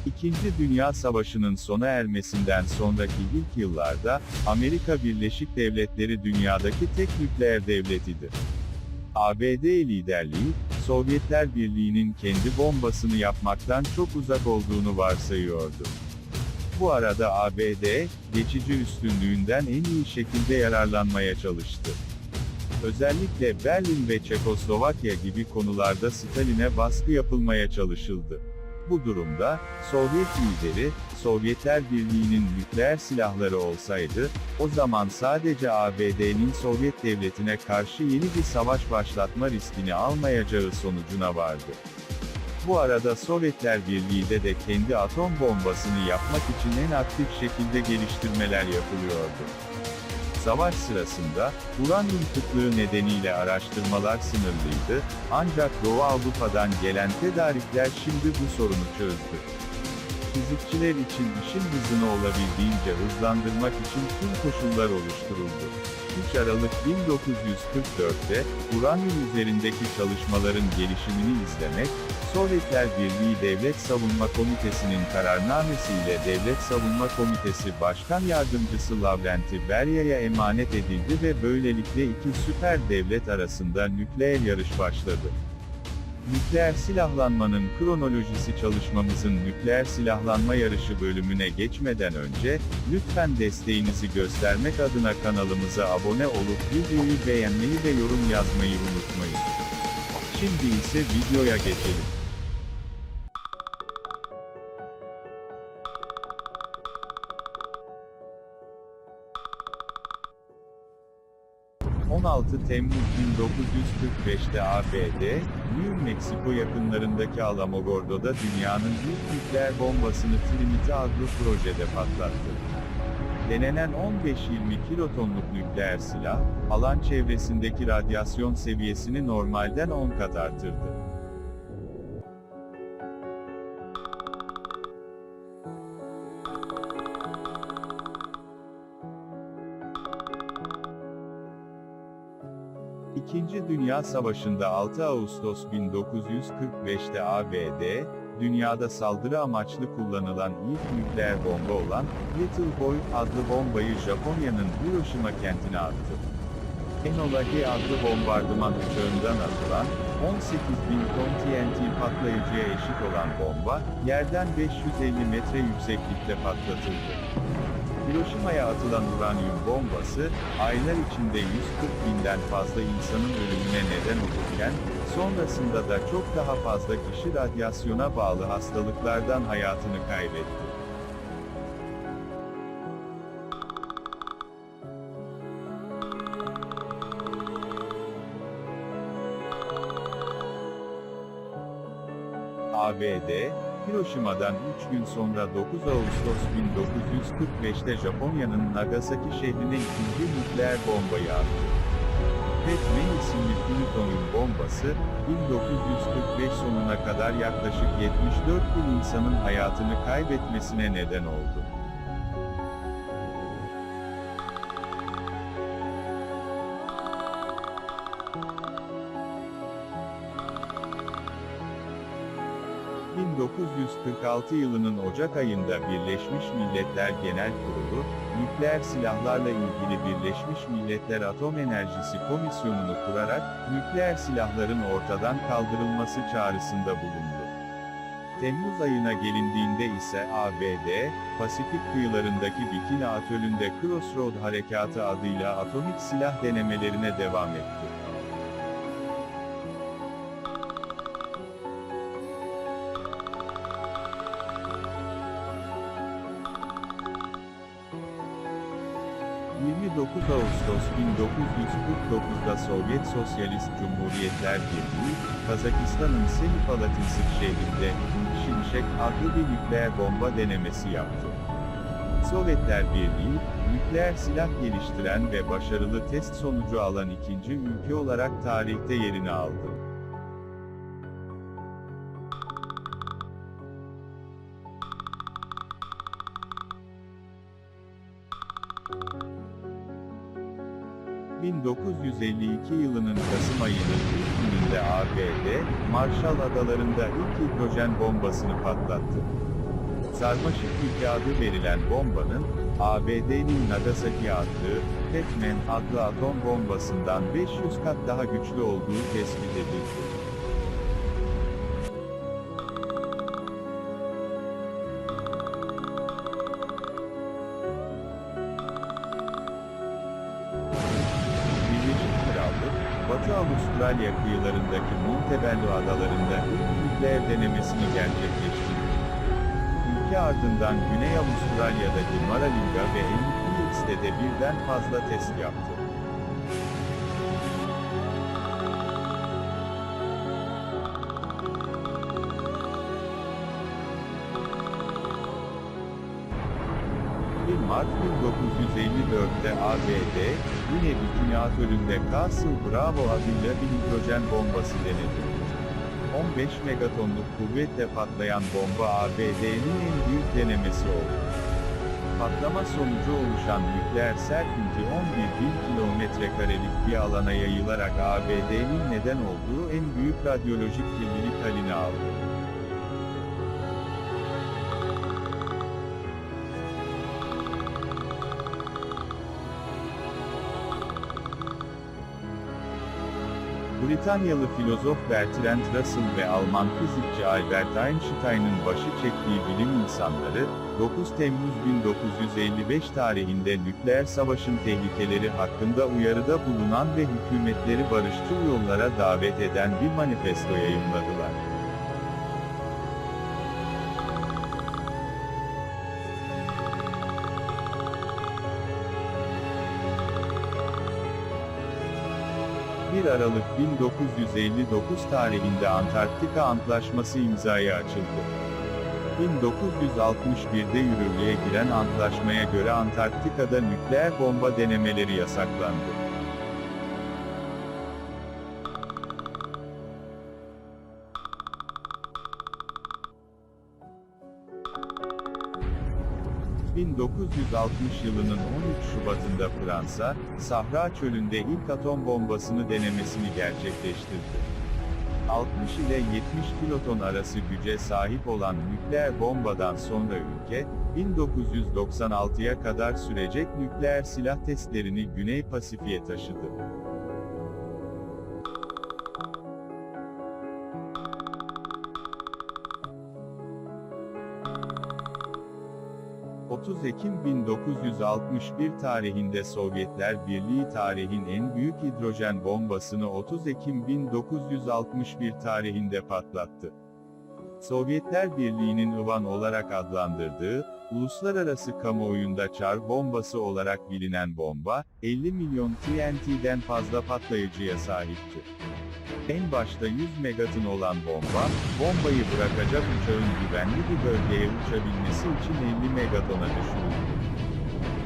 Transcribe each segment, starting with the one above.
İkinci Dünya Savaşı'nın sona ermesinden sonraki ilk yıllarda, Amerika Birleşik Devletleri dünyadaki tek nükleer devletiydi. ABD liderliği, Sovyetler Birliği'nin kendi bombasını yapmaktan çok uzak olduğunu varsayıyordu. Bu arada ABD, geçici üstünlüğünden en iyi şekilde yararlanmaya çalıştı. Özellikle Berlin ve Çekoslovakya gibi konularda Stalin'e baskı yapılmaya çalışıldı. Bu durumda, Sovyet lideri, Sovyetler Birliği'nin nükleer silahları olsaydı, o zaman sadece ABD'nin Sovyet devletine karşı yeni bir savaş başlatma riskini almayacağı sonucuna vardı. Bu arada Sovyetler Birliği'de de kendi atom bombasını yapmak için en aktif şekilde geliştirmeler yapılıyordu. Savaş sırasında, uranyum kıtlığı nedeniyle araştırmalar sınırlıydı, ancak Doğu Avrupa'dan gelen tedarikler şimdi bu sorunu çözdü. Fizikçiler için işin hızını olabildiğince hızlandırmak için tüm koşullar oluşturuldu. 3 Aralık 1944'te, uranyum üzerindeki çalışmaların gelişimini izlemek, Sovyetler Birliği Devlet Savunma Komitesi'nin kararnamesiyle Devlet Savunma Komitesi Başkan Yardımcısı Lavrenti Berya'ya emanet edildi ve böylelikle iki süper devlet arasında nükleer yarış başladı. Nükleer silahlanmanın kronolojisi çalışmamızın nükleer silahlanma yarışı bölümüne geçmeden önce, lütfen desteğinizi göstermek adına kanalımıza abone olup videoyu beğenmeyi ve yorum yazmayı unutmayın. Şimdi ise videoya geçelim. ...16 Temmuz 1945'te ABD, New Mexico yakınlarındaki Alamogordo'da dünyanın ilk nükleer bombasını Trinity adlı projede patlattı. Denenen 15-20 kilotonluk nükleer silah, alan çevresindeki radyasyon seviyesini normalden 10 kat artırdı. İkinci Dünya Savaşı'nda 6 Ağustos 1945'te ABD, dünyada saldırı amaçlı kullanılan ilk nükleer bomba olan Little Boy adlı bombayı Japonya'nın Hiroşima kentine attı. Enola Gay adlı bombardıman uçağından atılan, 18.000 ton TNT patlayıcıya eşit olan bomba, yerden 550 metre yükseklikte patlatıldı. Hiroşima'ya atılan uranyum bombası, aylar içinde 140 binden fazla insanın ölümüne neden olurken, sonrasında da çok daha fazla kişi radyasyona bağlı hastalıklardan hayatını kaybetti. ABD, Hiroşima'dan 3 gün sonra 9 Ağustos 1945'te Japonya'nın Nagasaki şehrine ikinci nükleer bombayı attı. Petman isimli plütonyum bombası, 1945 sonuna kadar yaklaşık 74 bin insanın hayatını kaybetmesine neden oldu. ...1946 yılının Ocak ayında Birleşmiş Milletler Genel Kurulu, nükleer silahlarla ilgili Birleşmiş Milletler Atom Enerjisi Komisyonu'nu kurarak, nükleer silahların ortadan kaldırılması çağrısında bulundu. Temmuz ayına gelindiğinde ise ABD, Pasifik kıyılarındaki Bikini Atölü'nde Crossroad Harekatı adıyla atomik silah denemelerine devam etti. ...29 Ağustos 1949'da Sovyet Sosyalist Cumhuriyetler Birliği, Kazakistan'ın Semipalatinsk şehrinde Şimşek adlı bir nükleer bomba denemesi yaptı. Sovyetler Birliği, nükleer silah geliştiren ve başarılı test sonucu alan ikinci ülke olarak tarihte yerini aldı. ...1952 yılının Kasım ayının ilk gününde ABD, Marshall Adaları'nda ilk hidrojen bombasını patlattı. Sarmaşık yükü adı verilen bombanın, ABD'nin Nagasaki attığı, Fat Man adlı atom bombasından 500 kat daha güçlü olduğu tespit edildi. Birleşik Krallık, Batı Avustralya kıyılarındaki Montebello adalarında ilk nükleer denemesini gerçekleştirdi. Ülke ardından Güney Avustralya'daki Maralinga ve Enfields'te de birden fazla test yaptı. Mart 1954'te ABD, yine bir atölünde Castle Bravo adıyla bir hidrojen bombası denedi. 15 megatonluk kuvvetle patlayan bomba ABD'nin en büyük denemesi oldu. Patlama sonucu oluşan nükleer serpinti 11.000 kilometrekarelik bir alana yayılarak ABD'nin neden olduğu en büyük radyolojik kirlilik haline aldı. Britanyalı filozof Bertrand Russell ve Alman fizikçi Albert Einstein'ın başı çektiği bilim insanları, 9 Temmuz 1955 tarihinde nükleer savaşın tehlikeleri hakkında uyarıda bulunan ve hükümetleri barışçıl yollara davet eden bir manifesto yayımladılar. Aralık 1959 tarihinde Antarktika Antlaşması imzaya açıldı. 1961'de yürürlüğe giren antlaşmaya göre Antarktika'da nükleer bomba denemeleri yasaklandı. ...1960 yılının 13 Şubat'ında Fransa, Sahra Çölü'nde ilk atom bombasını denemesini gerçekleştirdi. 60 ile 70 kiloton arası güce sahip olan nükleer bombadan sonra ülke, 1996'ya kadar sürecek nükleer silah testlerini Güney Pasifik'e taşıdı. 30 Ekim 1961 tarihinde Sovyetler Birliği tarihin en büyük hidrojen bombasını 30 Ekim 1961 tarihinde patlattı. Sovyetler Birliği'nin Ivan olarak adlandırdığı, uluslararası kamuoyunda çar bombası olarak bilinen bomba, 50 milyon TNT'den fazla patlayıcıya sahipti. En başta 100 megaton olan bombayı bırakacak uçağın güvenli bir bölgeye uçabilmesi için 50 megatona düşürüldü.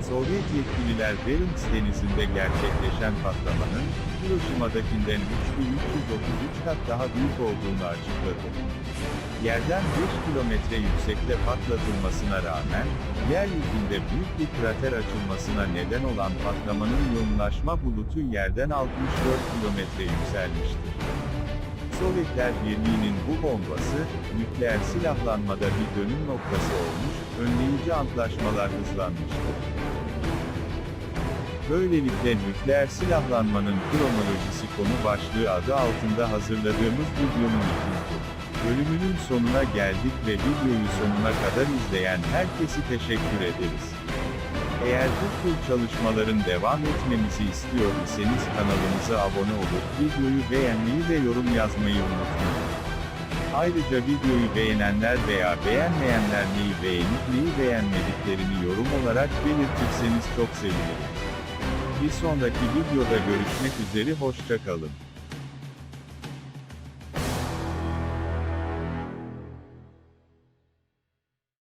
Sovyet yetkililer Bering Denizi'nde gerçekleşen patlamanın, Hiroşima'dakinden 3333 kat daha büyük olduğunu açıkladı. Yerden 5 kilometre yüksekte patlatılmasına rağmen, yeryüzünde büyük bir krater açılmasına neden olan patlamanın yoğunlaşma bulutu yerden 64 kilometre yükselmiştir. Sovyetler Birliği'nin bu bombası, nükleer silahlanmada bir dönüm noktası olmuş, önleyici antlaşmalar hızlanmıştır. Böylelikle nükleer silahlanmanın kronolojisi konu başlığı adı altında hazırladığımız videonun ikinci bölümünün sonuna geldik ve videoyu sonuna kadar izleyen herkese teşekkür ederiz. Eğer bu tür çalışmaların devam etmemizi istiyor iseniz kanalımıza abone olup videoyu beğenmeyi ve yorum yazmayı unutmayın. Ayrıca videoyu beğenenler veya beğenmeyenler neyi beğenip neyi beğenmediklerini yorum olarak belirtirseniz çok sevinirim. Bir sonraki videoda görüşmek üzere, hoşça kalın.